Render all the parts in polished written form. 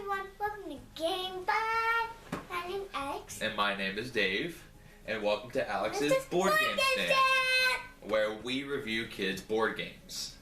everyone, welcome to Game By. My name is Alex. And my name is Dave. And welcome to Alex's This is Board Game Stand, where we review kids' board games.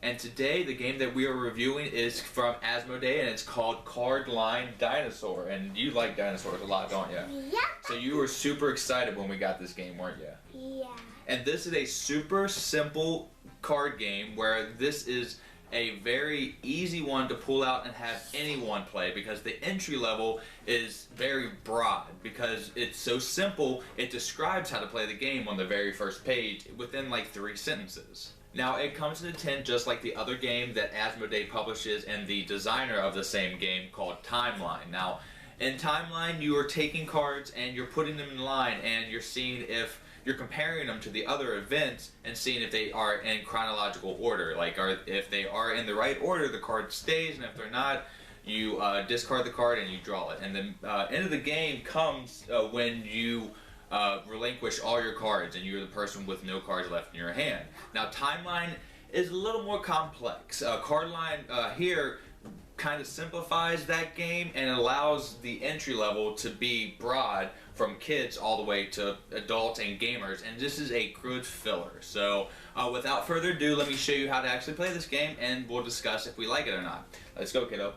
And today, the game that we are reviewing is from Asmodee, and it's called Cardline Dinosaur. And you like dinosaurs a lot, don't you? Yeah. So you were super excited when we got this game, weren't you? Yeah. And this is a super simple card game where this is a very easy one to pull out and have anyone play, because the entry level is very broad because it's so simple. It describes how to play the game on the very first page within like 3 sentences. Now, it comes in a tin just like the other game that Asmodee publishes and the designer of the same game called Timeline. Now, in Timeline, you are taking cards and you're putting them in line, and you're seeing if you're comparing them to the other events and seeing if they are in chronological order. Like, if they are in the right order, the card stays, and if they're not, you discard the card and you draw it. And the end of the game comes when you relinquish all your cards and you're the person with no cards left in your hand. Now, Timeline is a little more complex. Cardline here kind of simplifies that game and allows the entry level to be broad from kids all the way to adults and gamers, and this is a good filler. So without further ado, let me show you how to actually play this game, and we'll discuss if we like it or not. Let's go, kiddo.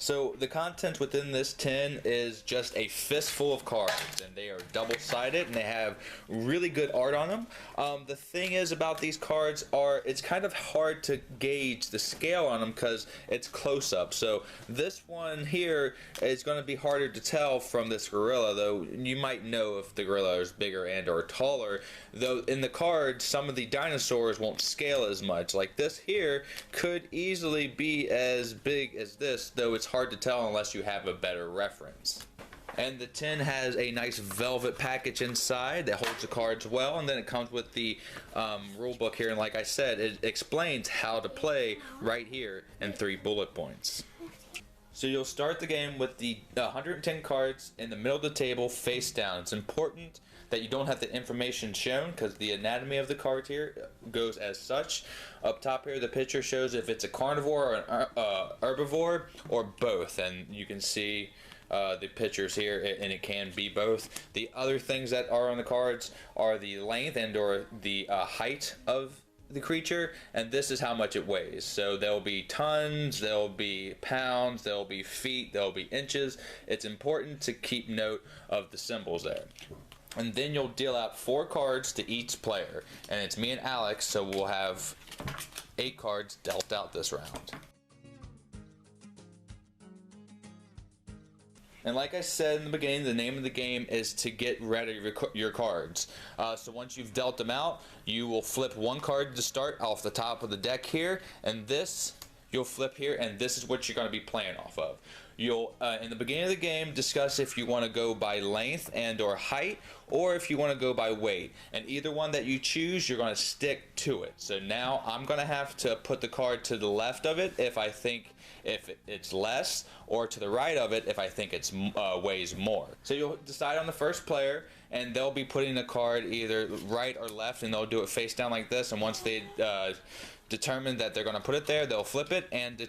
So the content within this tin is just a fistful of cards, and they are double-sided and they have really good art on them. The thing is about these cards it's kind of hard to gauge the scale on them because it's close-up. So this one here is going to be harder to tell from this gorilla, though you might know if the gorilla is bigger and or taller. Though in the cards, some of the dinosaurs won't scale as much. Like this here could easily be as big as this, though it's hard to tell unless you have a better reference. And the tin has a nice velvet package inside that holds the cards well, and then it comes with the rule book here, and like I said, it explains how to play right here in 3 bullet points. So you'll start the game with the 110 cards in the middle of the table face down. It's important that you don't have the information shown because the anatomy of the card here goes as such. Up top here, the picture shows if it's a carnivore or an herbivore or both, and you can see the pictures here, and it can be both. The other things that are on the cards are the length and or the height of the creature, and this is how much it weighs. So there'll be tons, there'll be pounds, there'll be feet, there'll be inches. It's important to keep note of the symbols there. And then you'll deal out 4 cards to each player, and it's me and Alex, so we'll have 8 cards dealt out this round. And like I said in the beginning, the name of the game is to get rid of your cards. So once you've dealt them out, you will flip 1 card to start off the top of the deck here, and this you'll flip here, and this is what you're going to be playing off of. You'll, in the beginning of the game, discuss if you want to go by length and or height, or if you want to go by weight. And either one that you choose, you're going to stick to it. So now I'm going to have to put the card to the left of it if I think it's less, or to the right of it if I think it's weighs more. So you'll decide on the first player, and they'll be putting the card either right or left, and they'll do it face down like this. And once they determine that they're going to put it there, they'll flip it and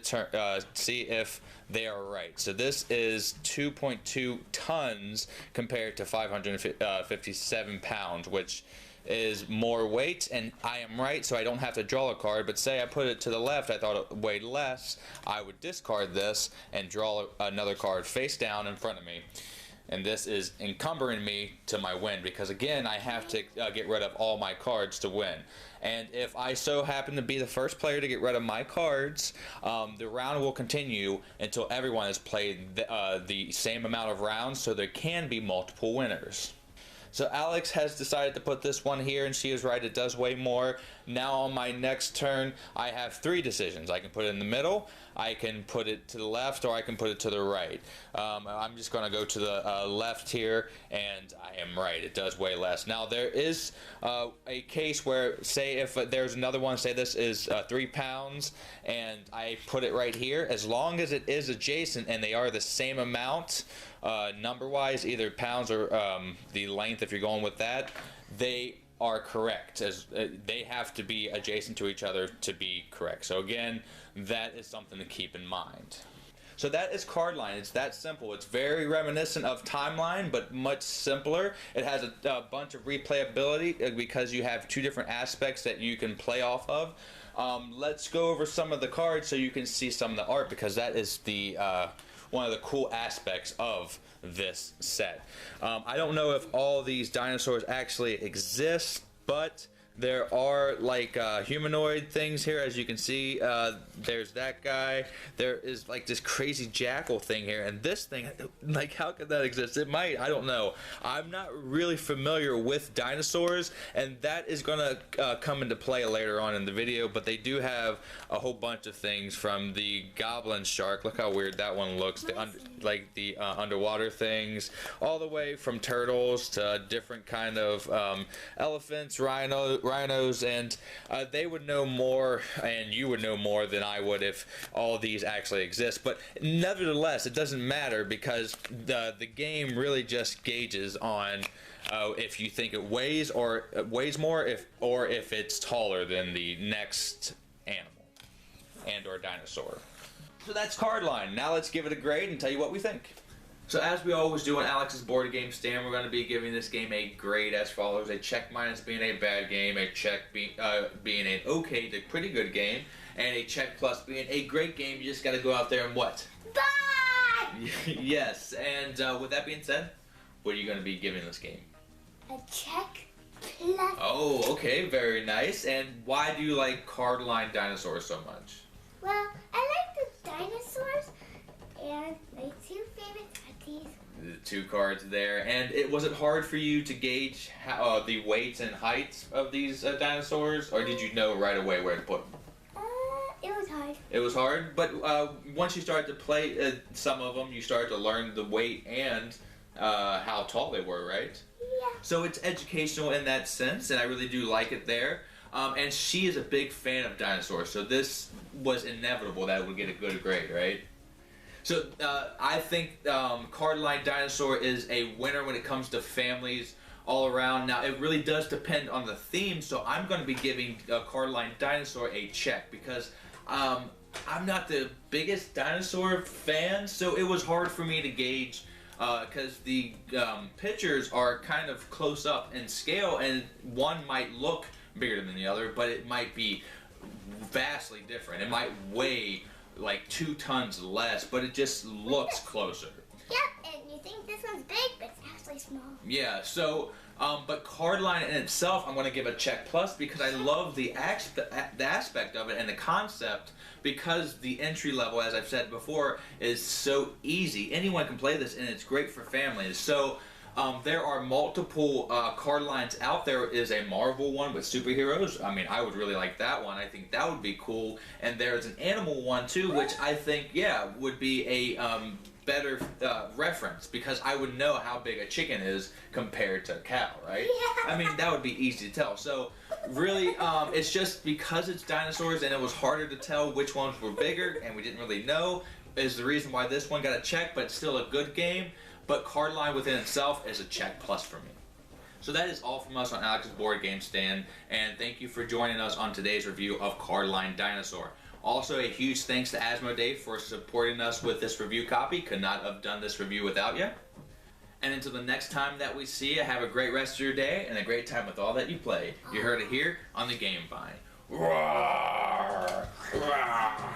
see if they are right. So this is 2.2 tons compared to 557 pounds, which is more weight, and I am right, so I don't have to draw a card. But say I put it to the left, I thought it weighed less, I would discard this and draw another card face down in front of me. And this is encumbering me to my win, because again, I have to get rid of all my cards to win. And if I so happen to be the first player to get rid of my cards, the round will continue until everyone has played the same amount of rounds, so there can be multiple winners. So Alex has decided to put this one here, and she is right, it does weigh more. Now on my next turn, I have 3 decisions. I can put it in the middle, I can put it to the left, or I can put it to the right. I'm just going to go to the left here, and I am right, it does weigh less. Now there is a case where, say if there's another one, say this is 3 pounds, and I put it right here, as long as it is adjacent and they are the same amount, number-wise, either pounds or the length, if you're going with that, they are correct, as they have to be adjacent to each other to be correct. So again, that is something to keep in mind. So that is Cardline. It's that simple. It's very reminiscent of Timeline, but much simpler. It has a bunch of replayability because you have two different aspects that you can play off of. Let's go over some of the cards so you can see some of the art, because that is the one of the cool aspects of this set. I don't know if all these dinosaurs actually exist, but there are like humanoid things here, as you can see. There's that guy. There is like this crazy jackal thing here, and this thing, like, how could that exist? It might, I don't know. I'm not really familiar with dinosaurs, and that is gonna come into play later on in the video, but they do have a whole bunch of things, from the goblin shark, look how weird that one looks, the underwater things, all the way from turtles to different kind of elephants, rhinos, and they would know more, and you would know more than I would if all of these actually exist. But nevertheless, it doesn't matter, because the game really just gauges on if you think it weighs more, or if it's taller than the next animal and or dinosaur. So that's Cardline. Now let's give it a grade and tell you what we think. So as we always do on Alex's board game stand, we're going to be giving this game a grade as follows: a check minus being a bad game, a check being an okay to pretty good game, and a check plus being a great game. You just got to go out there and what? Bye! Yes, and with that being said, what are you going to be giving this game? A check plus. Oh, okay, very nice. And why do you like Cardline Dinosaurs so much? Well, I like the dinosaurs, and my two favorites are these. The two cards there. And was it hard for you to gauge how, the weights and heights of these dinosaurs, or did you know right away where to put them? It was hard. It was hard, but once you started to play some of them, you started to learn the weight and how tall they were, right? Yeah. So it's educational in that sense, and I really do like it there. And she is a big fan of dinosaurs, so this was inevitable that it would get a good grade, right? So I think Cardline Dinosaur is a winner when it comes to families all around. Now, it really does depend on the theme, so I'm going to be giving Cardline Dinosaur a check, because I'm not the biggest dinosaur fan, so it was hard for me to gauge, because the pictures are kind of close up in scale, and one might look bigger than the other, but it might be vastly different. It might weigh like 2 tons less, but it just looks closer. Yep, and you think this one's big, but it's actually small. Yeah, so, but Cardline in itself, I'm going to give a check plus, because I love the aspect of it and the concept, because the entry level, as I've said before, is so easy. Anyone can play this, and it's great for families. So, there are multiple card lines out. There is a Marvel one with superheroes. I mean, I would really like that one. I think that would be cool. And there's an animal one too, which I think, yeah, would be a better reference, because I would know how big a chicken is compared to a cow, right? Yeah. I mean, that would be easy to tell. So really, it's just because it's dinosaurs and it was harder to tell which ones were bigger, and we didn't really know, is the reason why this one got a check, but it's still a good game. But Cardline within itself is a check plus for me. So that is all from us on Alex's Board Game Stand, and thank you for joining us on today's review of Cardline Dinosaur. Also, a huge thanks to Asmodee for supporting us with this review copy. Could not have done this review without you. And until the next time that we see you, have a great rest of your day and a great time with all that you play. You heard it here on the Game Vine. Roar! Roar!